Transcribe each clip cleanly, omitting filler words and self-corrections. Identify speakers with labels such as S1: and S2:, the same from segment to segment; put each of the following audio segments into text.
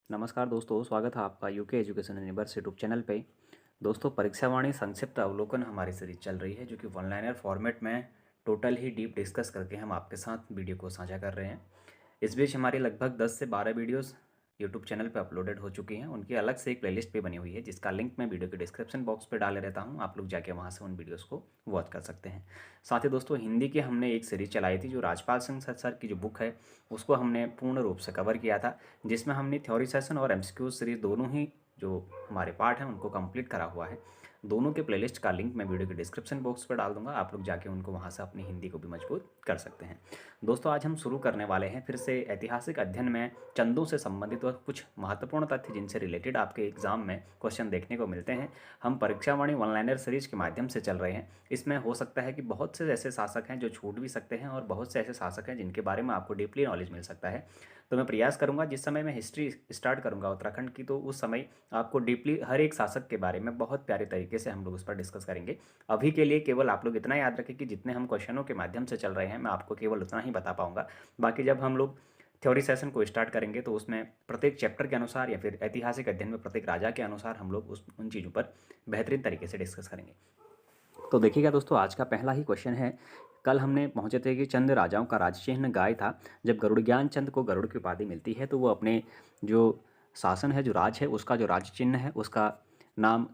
S1: नमस्कार दोस्तों, स्वागत है आपका UK education universe YouTube channel पे। दोस्तों, परीक्षावाणी संक्षिप्त अवलोकन हमारी सीरीज चल रही है, जो कि वन लाइनर फॉर्मेट में टोटल ही डीप डिस्कस करके हम आपके साथ वीडियो को साझा कर रहे हैं। इस बीच हमारी लगभग 10 से 12 वीडियोस यूट्यूब चैनल पे अपलोडेड हो चुकी हैं। उनकी अलग से एक प्लेलिस्ट भी बनी हुई है, जिसका लिंक मैं वीडियो के डिस्क्रिप्शन बॉक्स पे डाले रहता हूँ। आप लोग जाके वहाँ से उन वीडियोस को वॉच कर सकते हैं। साथ ही दोस्तों, हिंदी की हमने एक सीरीज चलाई थी, जो राजपाल सिंह सर की जो बुक है उसको हमने पूर्ण रूप से कवर किया था, जिसमें हमने थ्योरी सेशन और एमसीक्यू सीरीज दोनों ही जो हमारे पार्ट हैं उनको कंप्लीट करा हुआ है। दोनों के प्लेलिस्ट का लिंक मैं वीडियो के डिस्क्रिप्शन बॉक्स पर डाल दूंगा। आप लोग जाके उनको वहाँ से अपनी हिंदी को भी मजबूत कर सकते हैं। दोस्तों, आज हम शुरू करने वाले हैं फिर से ऐतिहासिक अध्ययन में चंदों से संबंधित और कुछ महत्वपूर्ण तथ्य जिनसे रिलेटेड आपके एग्जाम में क्वेश्चन देखने को मिलते हैं। हम परीक्षावाणी वन लाइनर सीरीज के माध्यम से चल रहे हैं। इसमें हो सकता है कि बहुत से ऐसे शासक हैं जो छूट भी सकते हैं, और बहुत से ऐसे शासक हैं जिनके बारे में आपको डीपली नॉलेज मिल सकता है। तो मैं प्रयास करूंगा, जिस समय मैं हिस्ट्री स्टार्ट करूंगा उत्तराखंड की, तो उस समय आपको डीपली हर एक शासक के बारे में बहुत प्यारे तरीके से हम लोग उस पर डिस्कस करेंगे। अभी के लिए केवल आप लोग इतना याद रखें कि जितने हम क्वेश्चनों के माध्यम से चल रहे हैं, मैं आपको केवल उतना ही बता पाऊंगा। बाकी जब हम लोग थ्योरी सेशन को स्टार्ट करेंगे, तो उसमें प्रत्येक चैप्टर के अनुसार या फिर ऐतिहासिक अध्ययन में प्रत्येक राजा के अनुसार हम लोग उन चीज़ों पर बेहतरीन तरीके से डिस्कस करेंगे। तो देखिएगा दोस्तों, आज का पहला ही क्वेश्चन है। कल हमने पहुंचे थे कि चंद राजाओं का राजचिह्न गाय था। जब गरुड़ ज्ञान चंद को गरुड़ की उपाधि मिलती है, तो वो अपने जो शासन है, जो राज है, उसका जो राज चिन्ह है उसका नाम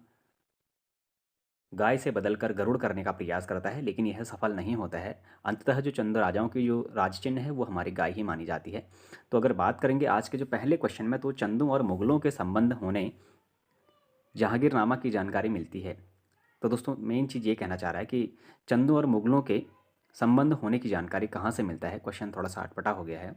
S1: गाय से बदलकर गरुड़ करने का प्रयास करता है, लेकिन यह सफल नहीं होता है। अंततः जो चंद राजाओं की जो राज चिन्ह है वो हमारी गाय ही मानी जाती है। तो अगर बात करेंगे आज के जो पहले क्वेश्चन में, तो चंदों और मुगलों के संबंध होने जहांगीरनामा की जानकारी मिलती है। तो दोस्तों, मेन चीज़ ये कहना चाह रहा है कि चंदों और मुगलों के संबंध होने की जानकारी कहाँ से मिलता है। क्वेश्चन थोड़ा सा अटपटा हो गया है।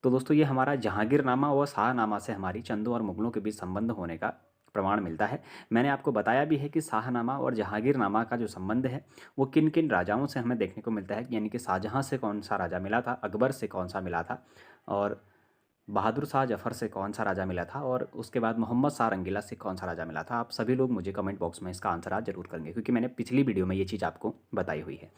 S1: तो दोस्तों, ये हमारा जहांगीरनामा और शाहनामा से हमारी चंदों और मुगलों के बीच संबंध होने का प्रमाण मिलता है। मैंने आपको बताया भी है कि शाहनामा और जहांगीरनामा का जो संबंध है वो किन किन राजाओं से हमें देखने को मिलता है, यानी कि शाहजहां से कौन सा राजा मिला था, अकबर से कौन सा मिला था, और बहादुर शाह जफ़र से कौन सा राजा मिला था, और उसके बाद मोहम्मद शाह रंगीला से कौन सा राजा मिला था। आप सभी लोग मुझे कमेंट बॉक्स में इसका आंसर आज जरूर करेंगे, क्योंकि मैंने पिछली वीडियो में ये चीज़ आपको बताई हुई है।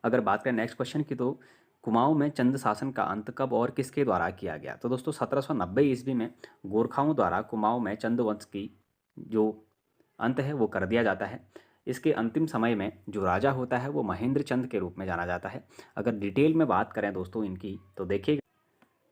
S1: अगर बात करें नेक्स्ट क्वेश्चन की, तो कुमाऊं में चंद शासन का अंत कब और किसके द्वारा किया गया। तो दोस्तों, 1790 ईस्वी में गोरखाओं द्वारा कुमाऊं में चंद वंश की जो अंत है वो कर दिया जाता है। इसके अंतिम समय में जो राजा होता है वो महेंद्र चंद के रूप में जाना जाता है। अगर डिटेल में बात करें दोस्तों इनकी, तो देखिए,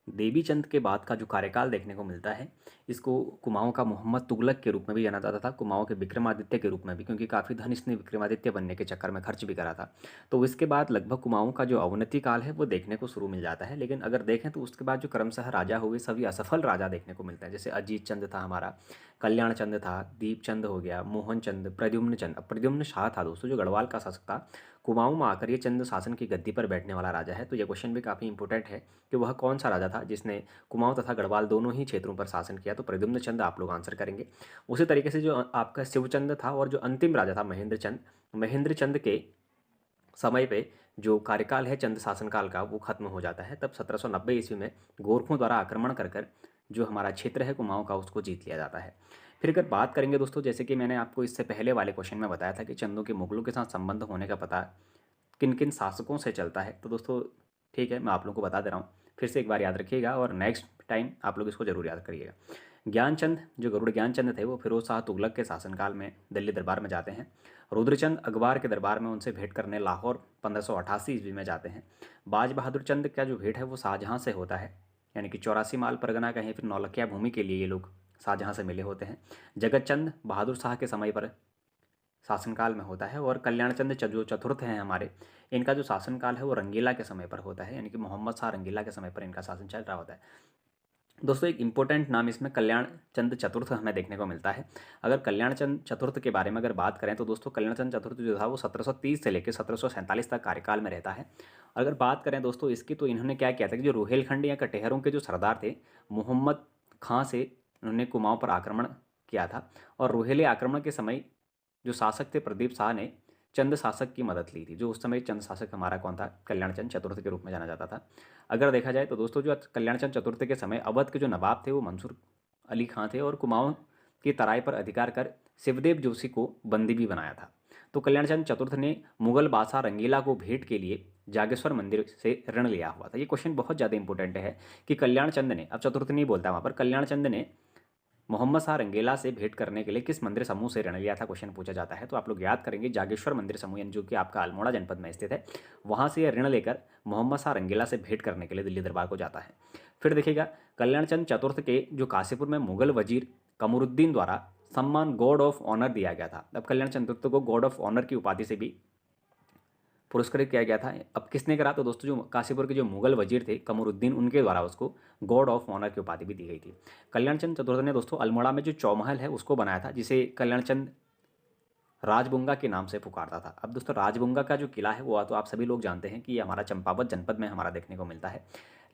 S1: देवी चंद के बाद का जो कार्यकाल देखने को मिलता है, इसको कुमाऊं का मोहम्मद तुगलक के रूप में भी जाना जाता था, कुमाऊं के विक्रमादित्य के रूप में भी, क्योंकि काफ़ी धन इसने विक्रमादित्य बनने के चक्कर में खर्च भी करा था। तो इसके बाद लगभग कुमाऊं का जो अवनति काल है वो देखने को शुरू मिल जाता है। लेकिन अगर देखें तो उसके बाद जो क्रमशः राजा हुए सभी असफल राजा देखने को मिलते हैं। जैसे अजीत चंद था हमारा, कल्याण चंद था, दीप चंद हो गया, मोहन चंद, प्रद्युम्न चंद। अब प्रद्युम्न शाह था दोस्तों, जो गढ़वाल का शासक था। कुमाऊं में आकर ये चंद शासन की गद्दी पर बैठने वाला राजा है। तो ये क्वेश्चन भी काफ़ी इंपॉर्टेंट है कि वह कौन सा राजा था जिसने कुमाऊं तथा गढ़वाल दोनों ही क्षेत्रों पर शासन किया। तो प्रद्युम्न चंद आप लोग आंसर करेंगे। उसी तरीके से जो आपका शिवचंद था, और जो अंतिम राजा था महेंद्र चंद के समय पे जो कार्यकाल है चंद शासनकाल का वो खत्म हो जाता है। तब 1790 ईस्वी में गोरखों द्वारा आक्रमण कर कर जो हमारा क्षेत्र है कुमाऊं का, उसको जीत लिया जाता है। फिर अगर बात करेंगे दोस्तों, जैसे कि मैंने आपको इससे पहले वाले क्वेश्चन में बताया था कि चंदों के मुगलों के साथ संबंध होने का पता किन किन शासकों से चलता है। तो दोस्तों ठीक है, मैं आप लोगों को बता दे रहा हूँ, फिर से एक बार याद रखिएगा और नेक्स्ट टाइम आप लोग इसको जरूर याद करिएगा। ज्ञानचंद, जो गरुड़ ज्ञानचंद थे, वो फिरोज शाह तुगलक के शासनकाल में दिल्ली दरबार में जाते हैं। रुद्रचंद अखबार के दरबार में उनसे भेंट करने लाहौर 1588 ईस्वी में जाते हैं। बाज बहादुर चंद का जो भेंट है वो शाहजहाँ से होता है, यानी कि 84 माल परगना कहें फिर नौलखिया भूमि के लिए ये लोग शाहजहाँ से मिले होते हैं। जगत चंद बहादुर शाह के समय पर शासनकाल में होता है। और कल्याण चंद जो चतुर्थ हैं हमारे, इनका जो शासनकाल है वो रंगीला के समय पर होता है, यानी कि मोहम्मद शाह रंगीला के समय पर इनका शासन चल रहा होता है। दोस्तों, एक इंपॉर्टेंट नाम इसमें कल्याण चंद चतुर्थ हमें देखने को मिलता है। अगर कल्याण चंद चतुर्थ के बारे में अगर बात करें, तो दोस्तों कल्याण चंद चतुर्थ जो था वो 1730 से लेकर 1747 तक कार्यकाल में रहता है। अगर बात करें दोस्तों इसकी, तो इन्होंने क्या किया था कि जो रोहेलखंड या कटेहरों के जो सरदार थे, मोहम्मद खां से इन्होंने कुमाऊं पर आक्रमण किया था। और रोहेले आक्रमण के समय जो शासक थे प्रदीप शाह ने चंद शासक की मदद ली थी। जो उस समय चंद शासक हमारा कौन था, कल्याण चंद चतुर्थ के रूप में जाना जाता था। अगर देखा जाए तो दोस्तों, जो कल्याण चंद चतुर्थ के समय अवध के जो नवाब थे वो मंसूर अली खां थे, और कुमाऊं की तराई पर अधिकार कर शिवदेव जोशी को बंदी भी बनाया था। तो कल्याण चंद चतुर्थ ने मुगल बादशाह रंगीला को भेंट के लिए जागेश्वर मंदिर से ऋण लिया हुआ था। ये क्वेश्चन बहुत ज़्यादा इंपॉर्टेंट है कि कल्याण चंद ने, अब चतुर्थ नहीं बोलता वहाँ पर, कल्याण चंद ने मोहम्मद शाह रंगीला से भेंट करने के लिए किस मंदिर समूह से ऋण लिया था, क्वेश्चन पूछा जाता है। तो आप लोग याद करेंगे जागेश्वर मंदिर समूह, यानी जो कि आपका अल्मोड़ा जनपद में स्थित है, वहाँ से यह ऋण लेकर मोहम्मद शाह रंगीला से भेंट करने के लिए दिल्ली दरबार को जाता है। फिर देखिएगा कल्याण चंद चतुर्थ के जो काशीपुर में मुगल वजीर कमरुद्दीन द्वारा सम्मान गॉड ऑफ ऑनर दिया गया था। अब कल्याण चंद चतुर्थ को गॉड ऑफ ऑनर की उपाधि से भी पुरस्कृत किया गया था। अब किसने करा, तो दोस्तों जो काशीपुर के जो मुगल वजीर थे कमरुद्दीन, उनके द्वारा उसको गॉड ऑफ ऑनर की उपाधि भी दी गई थी। कल्याण चंद चतुर्थ ने दोस्तों अल्मोड़ा में जो चौमहल है उसको बनाया था, जिसे कल्याण चंद राजबुंगा के नाम से पुकारता था। अब दोस्तों राजबुंगा का जो किला है वो तो आप सभी लोग जानते हैं कि ये हमारा चंपावत जनपद में हमारा देखने को मिलता है।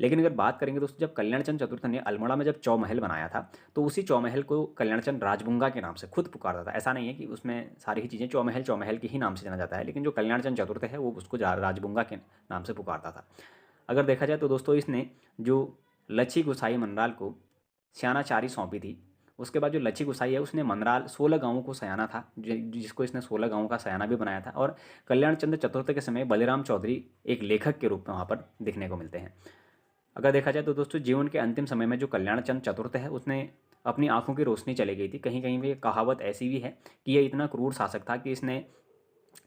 S1: लेकिन अगर बात करेंगे दोस्तों, जब कल्याण चंद चतुर्थ ने अल्मोड़ा में जब चौमहल बनाया था, तो उसी चौमहल को कल्याण चंद राजबुंगा के नाम से खुद पुकारता था। ऐसा नहीं है कि उसमें सारी ही चीज़ें चौमहल चौमहल के ही नाम से जाना जाता है, लेकिन जो कल्याण चंद चतुर्थ है वो उसको राजबुंगा के नाम से पुकारता था। अगर देखा जाए तो दोस्तों इसने जो लच्छी गुसाई मनराल को स्यानाचारी सौंपी थी, उसके बाद जो लच्छी गुसाई है उसने मनराल 16 गांवों को सयाना था, जिसको इसने 16 गांवों का सयाना भी बनाया था। और कल्याण चंद चतुर्थ के समय बलिराम चौधरी एक लेखक के रूप में वहाँ पर दिखने को मिलते हैं। अगर देखा जाए तो दोस्तों जीवन के अंतिम समय में जो कल्याण चंद चतुर्थ है उसने अपनी आंखों की रोशनी चली गई थी। कहीं कहीं में कहावत ऐसी भी है कि यह इतना क्रूर शासक था कि इसने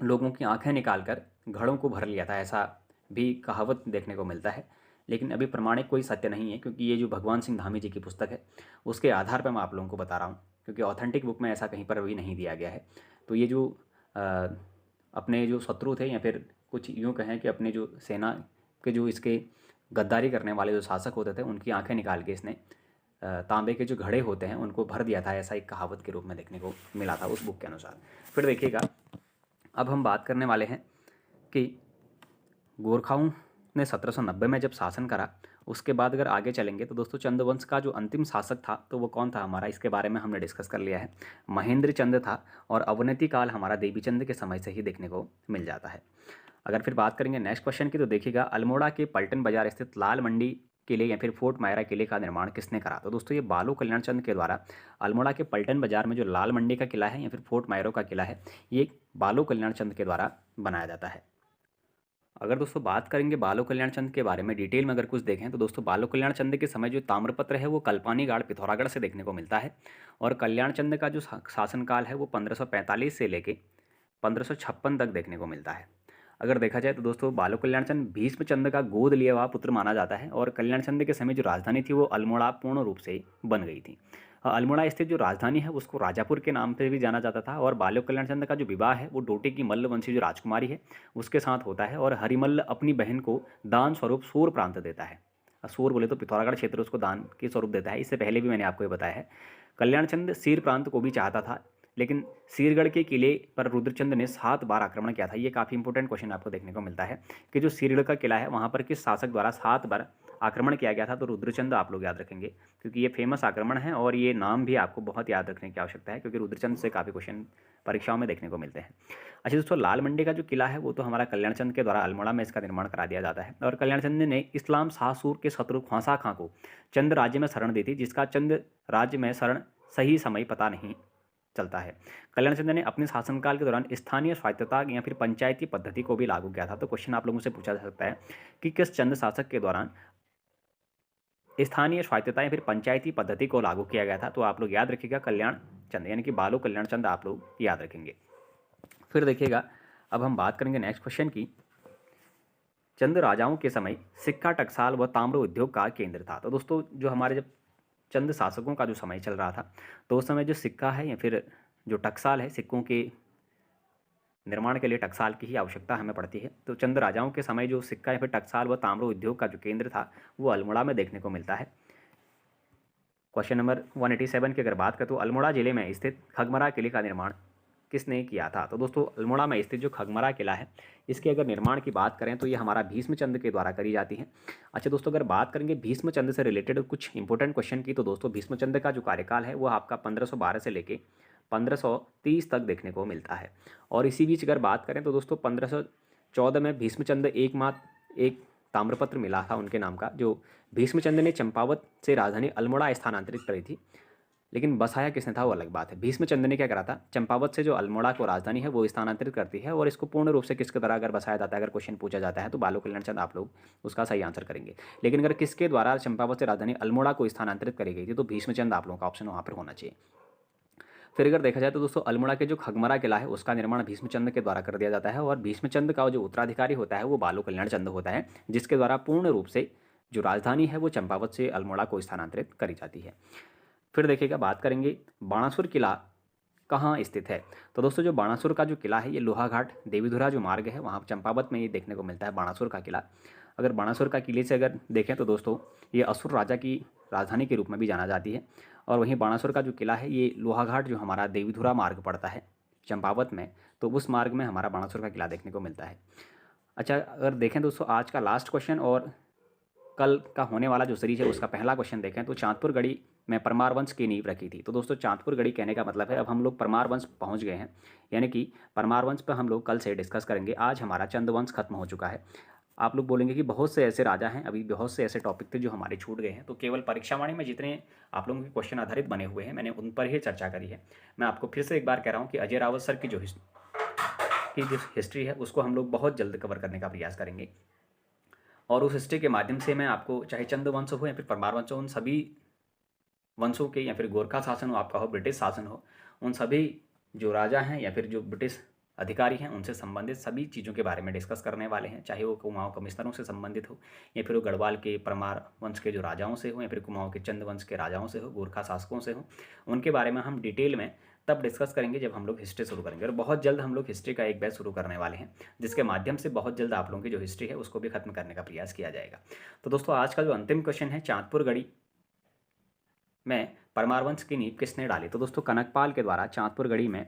S1: लोगों की आंखें निकालकर घड़ों को भर लिया था, ऐसा भी कहावत देखने को मिलता है। लेकिन अभी प्रमाणिक कोई सत्य नहीं है, क्योंकि ये जो भगवान सिंह धामी जी की पुस्तक है उसके आधार पर मैं आप लोगों को बता रहा हूँ, क्योंकि ऑथेंटिक बुक में ऐसा कहीं पर अभी नहीं दिया गया है। तो ये जो अपने जो शत्रु थे, या फिर कुछ यूँ कहें कि अपने जो सेना के जो इसके गद्दारी करने वाले जो शासक होते थे उनकी आंखें निकाल के इसने तांबे के जो घड़े होते हैं उनको भर दिया था, ऐसा एक कहावत के रूप में देखने को मिला था उस बुक के अनुसार। फिर देखिएगा अब हम बात करने वाले हैं कि गोरखाओं ने 1790 में जब शासन करा, उसके बाद अगर आगे चलेंगे तो दोस्तों चंद्रवंश का जो अंतिम शासक था तो वो कौन था हमारा, इसके बारे में हमने डिस्कस कर लिया है, महेंद्र चंद था। और अवनति काल हमारा देवी चंद के समय से ही देखने को मिल जाता है। अगर फिर बात करेंगे नेक्स्ट क्वेश्चन की, तो देखिएगा अल्मोड़ा के पलटन बाजार स्थित लाल मंडी किले या फिर फोर्ट मायरा किले का निर्माण किसने करा, तो दोस्तों ये बालू कल्याण चंद के द्वारा अल्मोड़ा के पलटन बाजार में जो लाल मंडी का किला है या फिर फोर्ट मायरो का किला है, ये बालू कल्याण चंद के द्वारा बनाया जाता है। अगर दोस्तों बात करेंगे बालू कल्याण चंद के बारे में डिटेल में अगर कुछ देखें तो दोस्तों बालू कल्याण चंद के समय जो ताम्रपत्र है वो कल्पानीगाड़ पिथौरागढ़ से देखने को मिलता है। और कल्याण चंद का जो शासनकाल है वो 1545 से लेके 1556 तक देखने को मिलता है। अगर देखा जाए तो दोस्तों बालू कल्याण चंद भीष्मचंद का गोद लिया हुआ पुत्र माना जाता है। और कल्याण चंद के समय जो राजधानी थी वो अल्मोड़ा पूर्ण रूप से बन गई थी। अल्मोड़ा स्थित जो राजधानी है उसको राजापुर के नाम से भी जाना जाता था। और बालू कल्याण चंद का जो विवाह है वो डोटे की मल्ल वंशी जो राजकुमारी है उसके साथ होता है। और हरिमल्ल अपनी बहन को दान स्वरूप सूर प्रांत देता है। सूर बोले तो पिथौरागढ़ क्षेत्र उसको दान के स्वरूप देता है। इससे पहले भी मैंने आपको ये बताया है। कल्याण चंद सीर प्रांत को भी चाहता था, लेकिन सीरगढ़ के किले पर रुद्रचंद ने 7 बार आक्रमण किया था। ये काफ़ी इंपॉर्टेंट क्वेश्चन आपको देखने को मिलता है कि जो सीरगढ़ का किला है वहाँ पर किस शासक द्वारा 7 बार आक्रमण किया गया था, तो रुद्रचंद आप लोग याद रखेंगे, क्योंकि ये फेमस आक्रमण है और ये नाम भी आपको बहुत याद रखने की आवश्यकता है, क्योंकि रुद्रचंद से काफ़ी क्वेश्चन परीक्षाओं में देखने को मिलते हैं। अच्छा दोस्तों, लाल मंडी का जो किला है वो तो हमारा कल्याण चंद के द्वारा अल्मोड़ा में इसका निर्माण करा दिया जाता है। और कल्याण चंद ने इस्लाम शाहसूर के शत्रु ख्वासा खां को चंद राज्य में शरण दी थी, जिसका चंद राज्य में शरण सही समय पता नहीं चलता है। कल्याण चंद ने अपने शासनकाल के दौरान स्थानीय स्वायत्तता या फिर पंचायती पद्धति को भी लागू किया था। तो क्वेश्चन आप लोगों से पूछा जा सकता है कि किस चंद शासक के दौरान स्थानीय स्वायत्तता या फिर पंचायती पद्धति को लागू किया गया था, तो आप लोग याद रखिएगा कल्याण चंद, यानी कि बालू कल्याण चंद आप लोग याद रखेंगे। फिर देखिएगा अब हम बात करेंगे नेक्स्ट क्वेश्चन की, चंद राजाओं के समय सिक्का टकसाल व ताम्र उद्योग का केंद्र था। तो दोस्तों जो हमारे जब चंद शासकों का जो समय चल रहा था तो उस समय जो सिक्का है या फिर जो टकसाल है, सिक्कों के निर्माण के लिए टकसाल की ही आवश्यकता हमें पड़ती है। तो चंद राजाओं के समय जो सिक्का या फिर टकसाल व ताम्र उद्योग का जो केंद्र था वो अल्मोड़ा में देखने को मिलता है। क्वेश्चन नंबर 187 की अगर बात करें तो अल्मोड़ा जिले में स्थित खगमरा किले का निर्माण किसने किया था। तो दोस्तों अल्मोड़ा में स्थित जो खगमरा किला है इसके अगर निर्माण की बात करें तो ये हमारा भीष्मचंद के द्वारा करी जाती है। अच्छा दोस्तों, अगर बात करेंगे भीष्मचंद से रिलेटेड कुछ इंपॉर्टेंट क्वेश्चन की, तो दोस्तों भीष्मचंद का जो कार्यकाल है वो आपका 1512 से लेके 1530 तक देखने को मिलता है। और इसी बीच अगर बात करें तो दोस्तों 1514 में भीष्मचंद एक ताम्रपत्र मिला था उनके नाम का, जो भीष्मचंद ने चंपावत से राजधानी अल्मोड़ा स्थानांतरित करी थी। लेकिन बसाया किसने था वो अलग बात है। भीष्मचंद्र ने क्या करा था, चंपावत से जो अल्मोड़ा को राजधानी है वो स्थानांतरित करती है, और इसको पूर्ण रूप से किसके द्वारा अगर बसाया जाता है, अगर क्वेश्चन पूछा जाता है तो बालो कल्याण चंद आप लोग उसका सही आंसर करेंगे। लेकिन अगर किसके द्वारा चंपावत से राजधानी अल्मोड़ा को स्थानांतरित करी गई थी तो भीष्मचंद आप लोगों का ऑप्शन वहाँ पर होना चाहिए। फिर अगर देखा जाए तो दोस्तों अल्मोड़ा के जो खगमरा किला है उसका निर्माण भीष्मचंद के द्वारा कर दिया जाता है, और भीष्मचंद का जो उत्तराधिकारी होता है वो बालो कल्याण चंद होता है, जिसके द्वारा पूर्ण रूप से जो राजधानी है वो चंपावत से अल्मोड़ा को स्थानांतरित करी जाती है। फिर देखिएगा बात करेंगे बाणासुर किला कहाँ स्थित है। तो दोस्तों जो बाणासुर का जो किला है ये लोहाघाट देवीधुरा जो मार्ग है वहाँ चंपावत में ये देखने को मिलता है बाणासुर का किला। अगर बाणासुर का किले से अगर देखें तो दोस्तों ये असुर राजा की राजधानी के रूप में भी जाना जाती है, और वहीं बाणासुर का जो किला है ये लोहाघाट जो हमारा देवीधुरा मार्ग पड़ता है चंपावत में, तो उस मार्ग में हमारा बाणासुर का किला देखने को मिलता है। अच्छा अगर देखें दोस्तों आज का लास्ट क्वेश्चन और कल का होने वाला जो सीरीज है उसका पहला क्वेश्चन देखें तो चांदपुर गढ़ी में परमार वंश की नींव रखी थी। तो दोस्तों चांदपुर गढ़ी कहने का मतलब है अब हम लोग परमार वंश पहुंच गए हैं, यानी कि परमार वंश पर हम लोग कल से डिस्कस करेंगे। आज हमारा चंद वंश खत्म हो चुका है। आप लोग बोलेंगे कि बहुत से ऐसे राजा हैं, अभी बहुत से ऐसे टॉपिक थे जो हमारे छूट गए हैं, तो केवल परीक्षावाणी में जितने आप लोगों के क्वेश्चन आधारित बने हुए हैं मैंने उन पर ही चर्चा करी है। मैं आपको फिर से एक बार कह रहा हूँ कि अजय रावत सर की जो हिस्ट्री है उसको हम लोग बहुत जल्द कवर करने का प्रयास करेंगे, और उस हिस्ट्री के माध्यम से मैं आपको चाहे चंद वंश हो या फिर परमार वंश हो, उन सभी वंशों के, या फिर गोरखा शासन हो आपका हो, ब्रिटिश शासन हो, उन सभी जो राजा हैं या फिर जो ब्रिटिश अधिकारी हैं उनसे संबंधित सभी चीज़ों के बारे में डिस्कस करने वाले हैं, चाहे वो कुमाऊं कमिश्नरों से संबंधित हो या फिर वो गढ़वाल के परमार वंश के जो राजाओं से हो या फिर कुमाऊं के चंद वंश के राजाओं से हो, गोरखा शासकों से हो, उनके बारे में हम डिटेल में तब डिस्कस करेंगे जब हम लोग हिस्ट्री शुरू करेंगे। और बहुत जल्द हम लोग हिस्ट्री का एक बैच शुरू करने वाले हैं, जिसके माध्यम से बहुत जल्द आप लोगों की जो हिस्ट्री है उसको भी खत्म करने का प्रयास किया जाएगा। तो दोस्तों आज का जो अंतिम क्वेश्चन है, चांदपुर गढ़ी में परमार वंश की नींव किसने डाली। तो दोस्तों कनकपाल के द्वारा चांदपुर गढ़ी में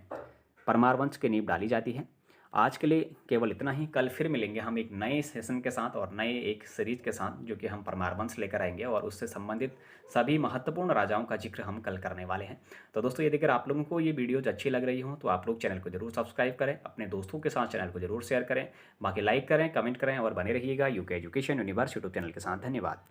S1: परमार वंश की नींव डाली जाती है। आज के लिए केवल इतना ही। कल फिर मिलेंगे हम एक नए सेशन के साथ और नए एक सीरीज के साथ, जो कि हम परमार वंश लेकर आएंगे और उससे संबंधित सभी महत्वपूर्ण राजाओं का जिक्र हम कल करने वाले हैं। तो दोस्तों यदि अगर आप लोगों को ये वीडियोज अच्छी लग रही हो तो आप लोग चैनल को जरूर सब्सक्राइब करें, अपने दोस्तों के साथ चैनल को जरूर शेयर करें, बाकी लाइक करें, कमेंट करें और बने रहिएगा UK education universe YouTube channel के साथ। धन्यवाद।